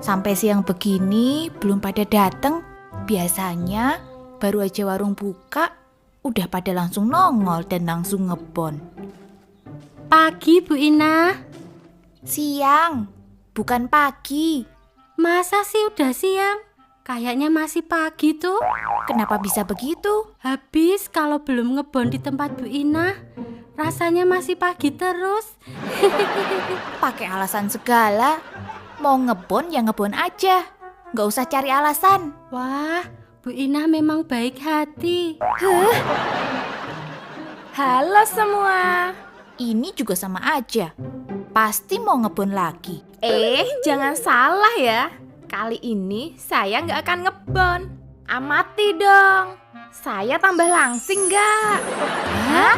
Sampai siang begini belum pada dateng. Biasanya baru aja warung buka, udah pada langsung nongol dan langsung ngebon. Pagi, Bu Ina. Siang, bukan pagi. Masa sih udah siang? Kayaknya masih pagi tuh. Kenapa bisa begitu? Habis kalau belum ngebon di tempat Bu Ina, rasanya masih pagi terus. Pakai alasan segala. Mau ngebon ya ngebon aja. Nggak usah cari alasan. Wah, Bu Ina memang baik hati. Halo semua. Ini juga sama aja. Pasti mau ngebon lagi. Jangan salah ya. Kali ini saya nggak akan ngebon. Amati dong. Saya tambah langsing nggak? Hah?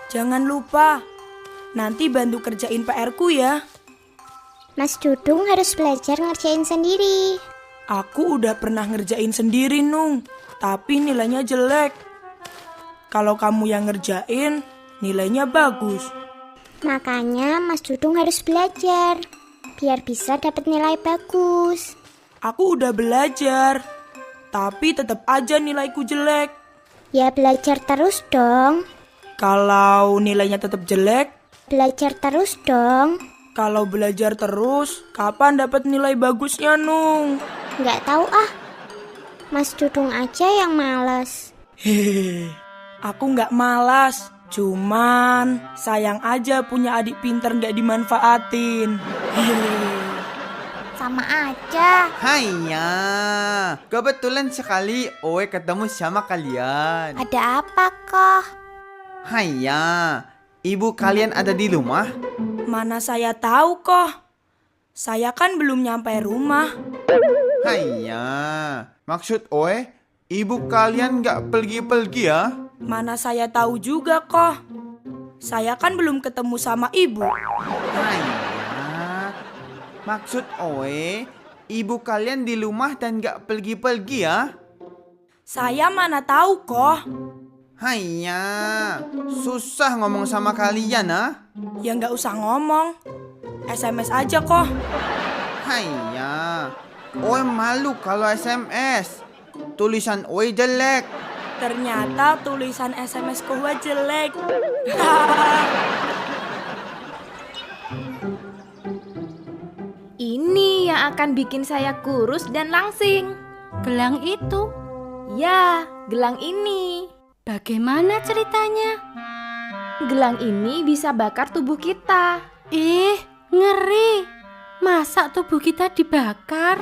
Jangan lupa, nanti bantu kerjain PR-ku ya. Mas Dudung harus belajar ngerjain sendiri. Aku udah pernah ngerjain sendiri, Nung. Tapi nilainya jelek. Kalau kamu yang ngerjain, nilainya bagus. Makanya Mas Dudung harus belajar, biar bisa dapat nilai bagus. Aku udah belajar, tapi tetap aja nilaiku jelek. Ya belajar terus dong. Kalau nilainya tetap jelek, Belajar terus dong. kalau belajar terus, kapan dapat nilai bagusnya, Nung? Nggak tahu ah. Mas Dudung aja yang malas. Hehehe, aku nggak malas. Cuman sayang aja punya adik pinter nggak dimanfaatin. Sama aja. Haiya, kebetulan sekali Oe ketemu sama kalian. Ada apa kok? Haiya, ibu kalian ada di rumah? Mana saya tahu kok. Saya kan belum nyampe rumah. Haiya, maksud Oe, ibu kalian nggak pergi-pergi ya? Mana saya tahu juga kok. Saya kan belum ketemu sama ibu. Haiya, maksud Oe, ibu kalian di rumah dan nggak pergi-pergi ya? Saya mana tahu kok. Haiya, susah ngomong sama kalian ah. Ya nggak usah ngomong. SMS aja kok. Haiya, Oe malu kalau SMS. Tulisan Oe jelek. Ternyata tulisan SMS gua jelek. Ini yang akan bikin saya kurus dan langsing. Gelang itu, Ya, gelang ini. bagaimana ceritanya? Gelang ini bisa bakar tubuh kita. Ngeri. Masa tubuh kita dibakar?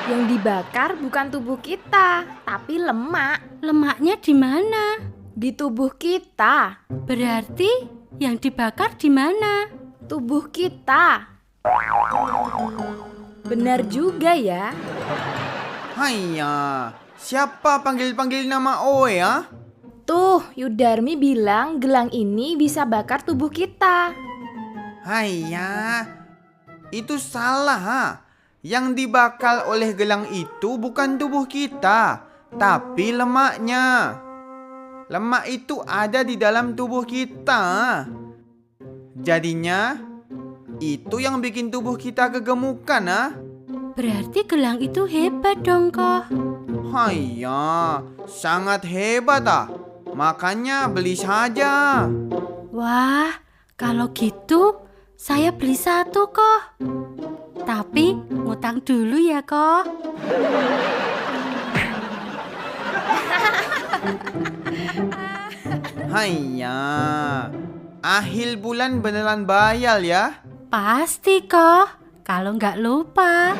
Yang dibakar bukan tubuh kita, tapi lemak Lemaknya di mana? di tubuh kita. Berarti yang dibakar di mana? Tubuh kita. Benar juga ya. Haiya, siapa panggil-panggil nama Oe ya? Tuh, Yudarmi bilang gelang ini bisa bakar tubuh kita. Haiya, itu salah ha. Yang dibakar oleh gelang itu bukan tubuh kita, tapi lemaknya. Lemak itu ada di dalam tubuh kita. Jadinya, itu yang bikin tubuh kita kegemukan ha. Berarti gelang itu hebat dong kok. Haiya, sangat hebat ah. Makanya beli saja. Wah, kalau gitu saya beli satu kok. Tapi ngutang dulu ya kok. Haiya, akhir bulan beneran bayar ya? Pasti kok, kalau nggak lupa.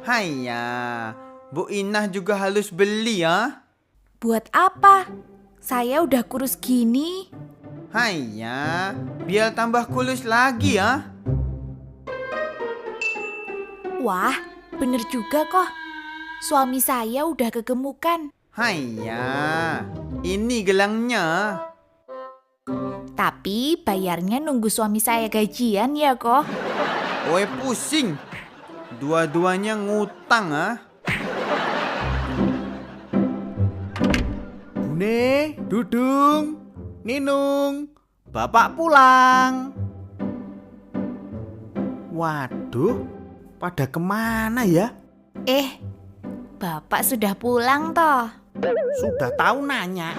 Haiya, Bu Inah juga harus beli ya? Buat apa? Saya udah kurus gini. Haiya, biar tambah kulus lagi ya? Wah, bener juga kok. Suami saya udah kegemukan. Haiya, ini gelangnya. Tapi bayarnya nunggu suami saya gajian ya kok. Oe pusing. Dua-duanya ngutang ah. Bune, Dudung, Ninung, Bapak pulang. Waduh, pada kemana ya? Bapak sudah pulang toh? Sudah tahu nanya.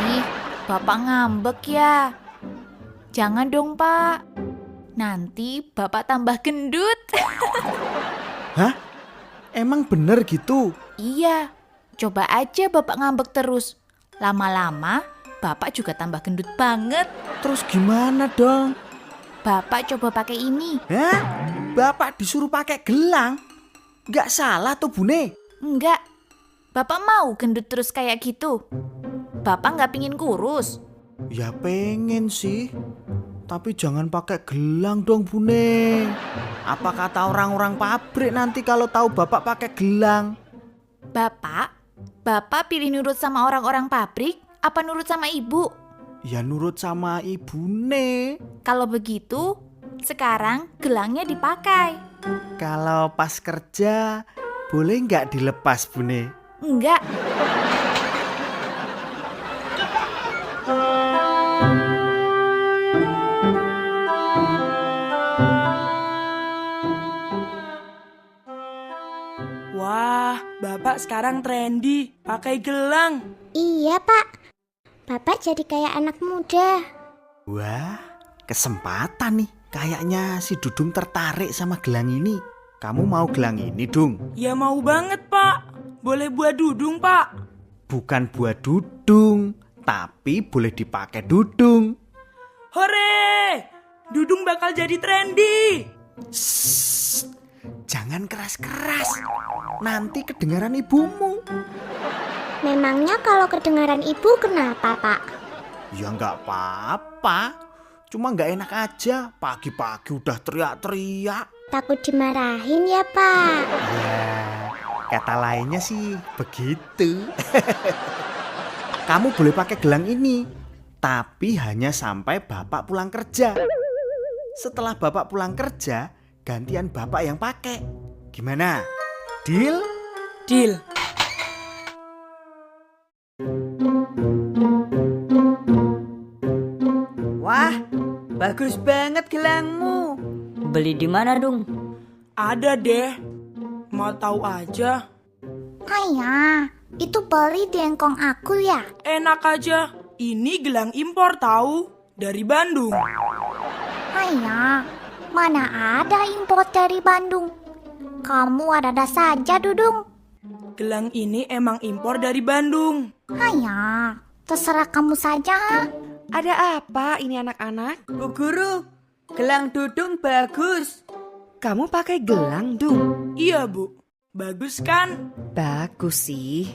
Ih, Bapak ngambek ya. Jangan dong, Pak. Nanti Bapak tambah gendut. Hah? Emang bener gitu? Iya, coba aja Bapak ngambek terus. Lama-lama Bapak juga tambah gendut banget. Terus gimana dong? Bapak coba pakai ini. Hah? Bapak disuruh pakai gelang? Gak salah tuh Bune. Enggak, Bapak mau gendut terus kayak gitu? Bapak nggak pingin kurus? Ya pengen sih. Tapi jangan pakai gelang dong Bune. Apa kata orang-orang pabrik nanti kalau tahu Bapak pakai gelang? Bapak pilih nurut sama orang-orang pabrik apa nurut sama ibu? Ya nurut sama ibune. Kalau begitu, sekarang gelangnya dipakai. Kalau pas kerja, boleh nggak dilepas Bune? Enggak. Wah, Bapak sekarang trendy, pakai gelang. Iya, Pak. Bapak jadi kayak anak muda. Wah, kesempatan nih. Kayaknya si Dudung tertarik sama gelang ini. Kamu mau gelang ini, Dung? Ya mau banget, Pak. Boleh buat Dudung, Pak. Bukan buat Dudung, tapi boleh dipakai Dudung. Hore! Dudung bakal jadi trendy. Shh, jangan keras-keras. Nanti kedengaran ibumu. Memangnya kalau kedengaran ibu kenapa, Pak? Ya nggak apa-apa. Cuma nggak enak aja. Pagi-pagi udah teriak-teriak. Takut dimarahin ya, Pak? Ya, kata lainnya sih begitu. Kamu boleh pakai gelang ini, tapi hanya sampai Bapak pulang kerja. Setelah Bapak pulang kerja, gantian Bapak yang pakai. Gimana? Deal? Deal. Wah, bagus banget gelangmu. Beli di mana, Dung? Ada deh. Mau tahu aja. Ayah, itu beli di engkong aku ya? Enak aja. Ini gelang impor tahu, dari Bandung. Ayah, mana ada impor dari Bandung? Kamu ada-ada saja, Dudung. Gelang ini emang impor dari Bandung. Ayah, terserah kamu saja. Ada apa ini anak-anak? Bu Guru, gelang Dudung bagus. Kamu pakai gelang, Dung? Iya, Bu. Bagus kan? Bagus sih.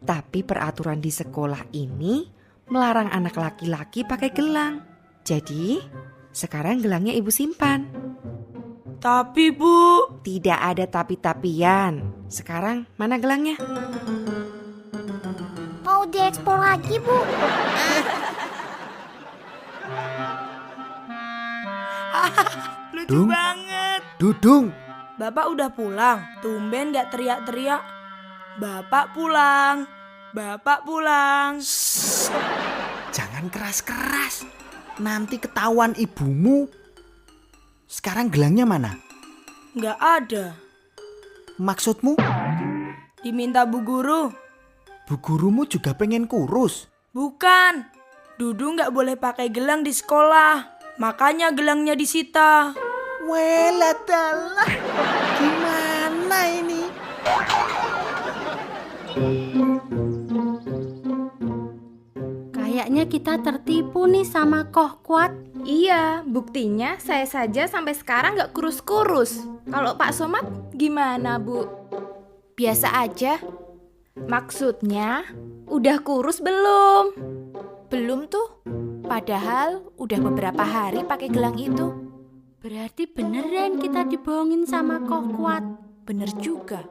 Tapi peraturan di sekolah ini melarang anak laki-laki pakai gelang. Jadi, sekarang gelangnya Ibu simpan. Tapi, Bu, Tidak ada tapi-tapian. Sekarang mana gelangnya? Mau diekspor lagi, Bu? lucu Dung. banget. Dudung, Bapak udah pulang. Tumben gak teriak-teriak. Bapak pulang. Bapak pulang. jangan keras-keras. Nanti ketahuan ibumu. Sekarang gelangnya mana? Gak ada. Maksudmu? Diminta Bu Guru. Bu gurumu juga pengen kurus. Bukan. Dudung gak boleh pakai gelang di sekolah. Makanya gelangnya disita. Weladalah, gimana ini? Kayaknya kita tertipu nih sama Koh Kuat. Iya, buktinya saya saja sampai sekarang nggak kurus-kurus. Kalau Pak Somad gimana, Bu? Biasa aja. Maksudnya, udah kurus belum? Belum tuh. Padahal udah beberapa hari pakai gelang itu. Berarti beneran kita dibohongin sama Koh Kuat. Bener juga.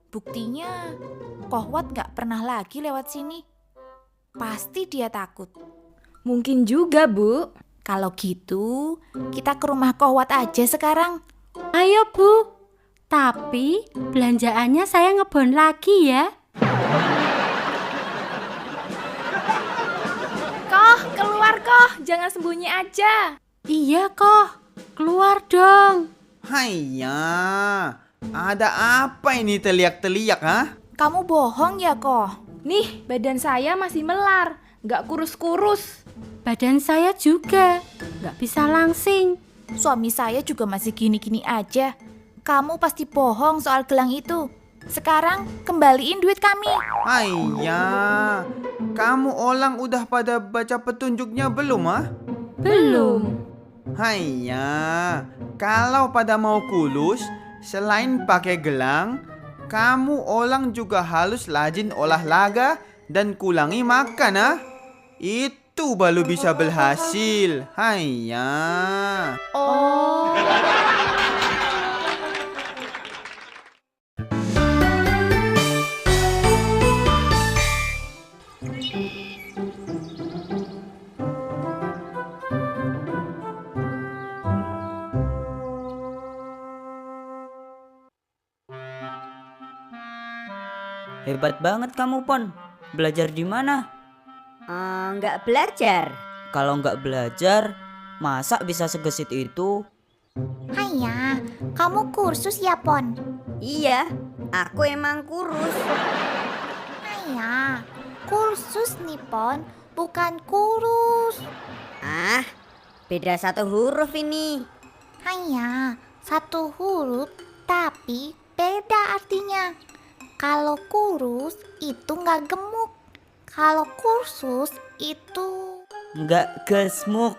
Buktinya Kohwat gak pernah lagi lewat sini. Pasti dia takut. Mungkin juga, Bu. Kalau gitu, kita ke rumah Kohwat aja sekarang. Ayo Bu, tapi belanjaannya saya ngebon lagi ya. Koh, keluar kok, jangan sembunyi aja. Iya kok, keluar dong. Haiya, ada apa ini teriak-teriak, ha? Kamu bohong ya kok? Nih, badan saya masih melar, nggak kurus-kurus. Badan saya juga, nggak bisa langsing. Suami saya juga masih gini-gini aja. Kamu pasti bohong soal gelang itu. Sekarang kembaliin duit kami. Haiya, kamu orang udah pada baca petunjuknya belum, ha? Belum. Haiya, kalau pada mau kulus, selain pakai gelang, kamu orang juga harus rajin olahraga dan kurangi makan, ha? Itu baru bisa berhasil. Haiya. Oh. Hebat banget kamu, Pon. Belajar di mana? Nggak belajar. Kalau nggak belajar, masa bisa segesit itu? Haiya, kamu kursus ya, Pon? Iya, aku emang kurus. Haiya, kursus nih, Pon, bukan kurus. Ah, beda satu huruf ini. Haiya, satu huruf tapi beda artinya. Kalau kurus itu nggak gemuk. Kalau kursus itu... Nggak gesmuk.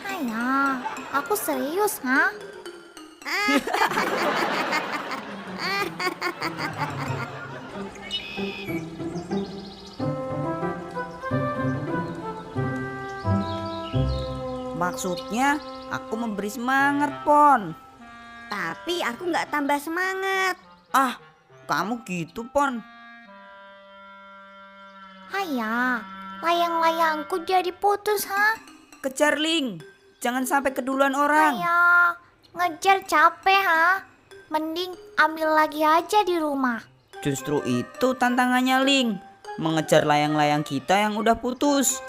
Haiya, aku serius, ha? Maksudnya, aku memberi semangat, Pon. Tapi aku nggak tambah semangat. Ah, kamu gitu, Pon. Haiya, layang-layangku jadi putus, ha? Kejar, Ling. Jangan sampai keduluan orang. Haiya, ngejar capek, ha? Mending ambil lagi aja di rumah. Justru itu tantangannya, Ling. Mengejar layang-layang kita yang udah putus.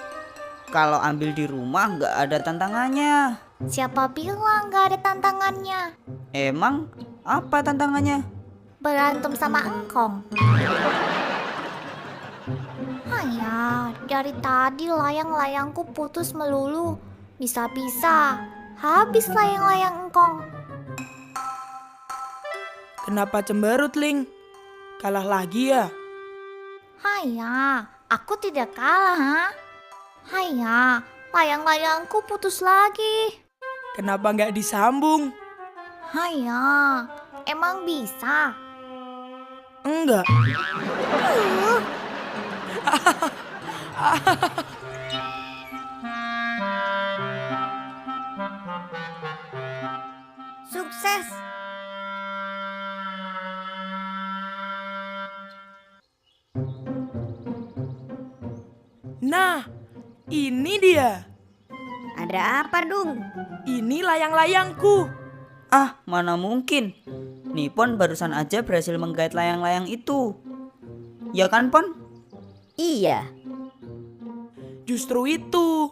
Kalau ambil di rumah nggak ada tantangannya. Siapa bilang nggak ada tantangannya? Emang apa tantangannya? Berantem sama engkong. Haiya, dari tadi layang-layangku putus melulu. Bisa-bisa habis layang-layang engkong. Kenapa cemberut, Ling? Kalah lagi ya? Haiya, aku tidak kalah, ha? Haiya, layang-layangku putus lagi. Kenapa nggak disambung? Haiya, emang bisa? Enggak. Sukses. Nah, ini dia. Ada apa, Dung? Ini layang-layangku. Ah, mana mungkin. Nipon barusan aja berhasil menggait layang-layang itu. Ya kan, Pon? Iya. Justru itu.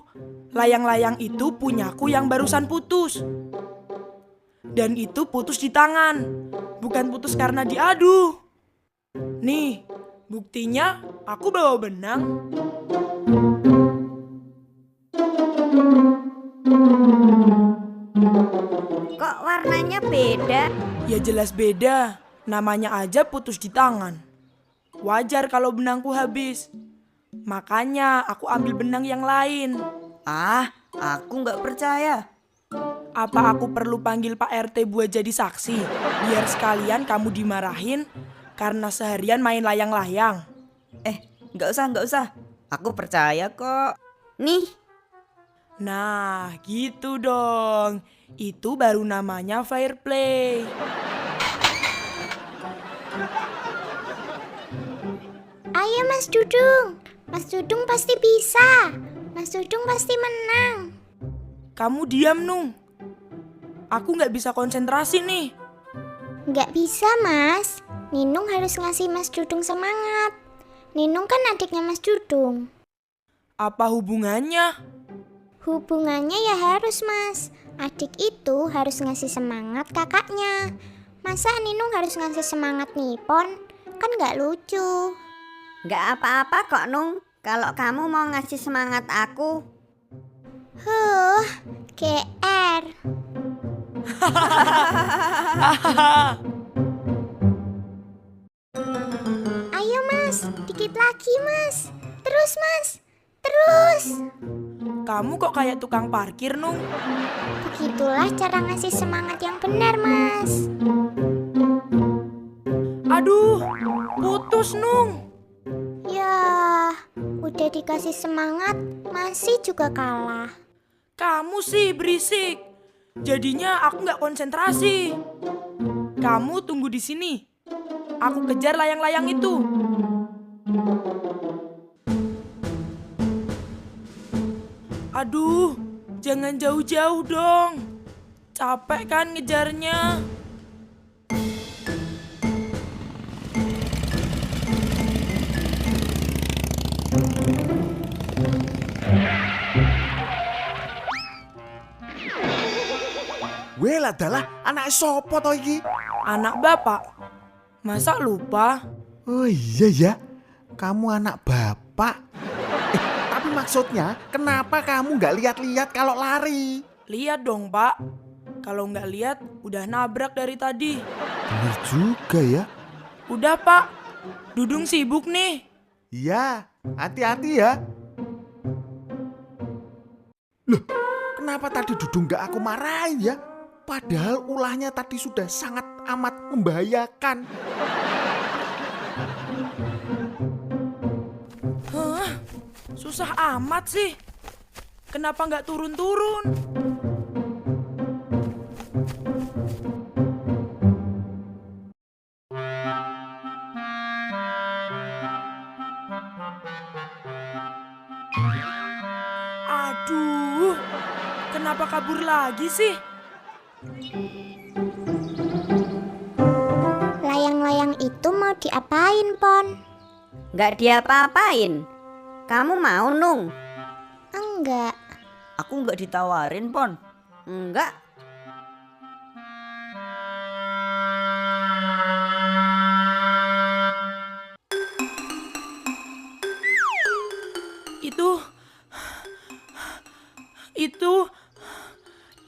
Layang-layang itu punyaku yang barusan putus. Dan itu putus di tangan. Bukan putus karena diadu. Nih, buktinya aku bawa benang. Kok warnanya beda? Ya jelas beda. Namanya aja putus di tangan. Wajar kalau benangku habis. Makanya aku ambil benang yang lain. Ah, aku nggak percaya. Apa aku perlu panggil Pak RT buat jadi saksi? Biar sekalian kamu dimarahin karena seharian main layang-layang. Nggak usah. Aku percaya kok. Nih, Nah, gitu dong. Itu baru namanya fair play. Ayo Mas Dudung. Mas Dudung pasti bisa. Mas Dudung pasti menang. Kamu diam, Nung. Aku nggak bisa konsentrasi nih. Nggak bisa, Mas. Ninung harus ngasih Mas Dudung semangat. Ninung kan adiknya Mas Dudung. Apa hubungannya? Hubungannya ya harus, Mas. Adik itu harus ngasih semangat kakaknya. Masa Ninung harus ngasih semangat Nipon? Kan nggak lucu. Nggak apa-apa kok, Nung. Kalau kamu mau ngasih semangat aku. GR. Ayo Mas, dikit lagi Mas. Terus Mas, terus. Kamu kok kayak tukang parkir, Nung? Begitulah cara ngasih semangat yang benar Mas. Aduh, putus, Nung. Ya, udah dikasih semangat, masih juga kalah. Kamu sih berisik. Jadinya aku nggak konsentrasi. Kamu tunggu di sini. Aku kejar layang-layang itu. Aduh, jangan jauh-jauh dong. Capek kan ngejarnya. Wel adalah anak sopo to iki? Anak bapak. Masa lupa? Oh iya ya, kamu anak bapak. Tapi maksudnya kenapa kamu nggak lihat-lihat kalau lari? Lihat dong, Pak. Kalau nggak lihat, udah nabrak dari tadi. Bener juga ya. Udah, Pak. Dudung sibuk nih. Iya, hati-hati ya. Loh, kenapa tadi Dudung nggak aku marahin ya? Padahal ulahnya tadi sudah sangat amat membahayakan. Hah, susah amat sih. Kenapa nggak turun-turun? Aduh, kenapa kabur lagi sih? Layang-layang itu mau diapain, Pon? Nggak diapa-apain. Kamu mau, Nung? Enggak. Aku nggak ditawarin, Pon. Enggak.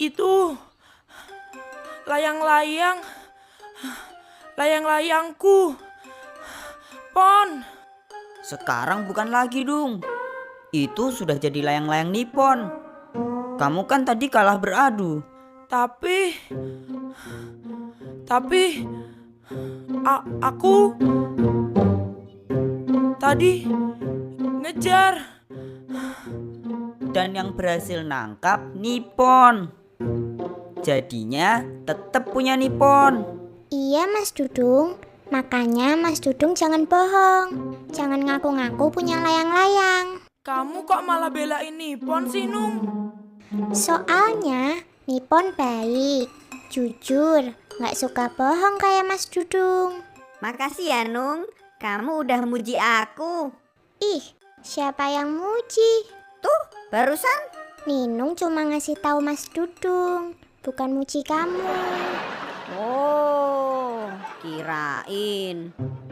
Itu layang-layangku. Pon. Sekarang bukan lagi, Dung. Itu sudah jadi layang-layang Nippon. Kamu kan tadi kalah beradu. Tapi aku tadi ngejar. Dan yang berhasil nangkap Nippon. Jadinya tetap punya Nippon. Iya, Mas Dudung. Makanya Mas Dudung jangan bohong. Jangan ngaku-ngaku punya layang-layang. Kamu kok malah belain Nippon sih, Nung? Soalnya Nippon baik, jujur, gak suka bohong kayak Mas Dudung. Makasih ya, Nung. Kamu udah muji aku. Ih, siapa yang muji? Tuh, barusan. Ninung cuma ngasih tahu Mas Dudung, bukan muji kamu. Oh, kirain.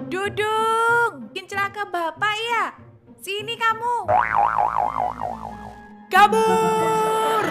Dudung, bikin celaka bapak ya? Sini kamu. Kabur!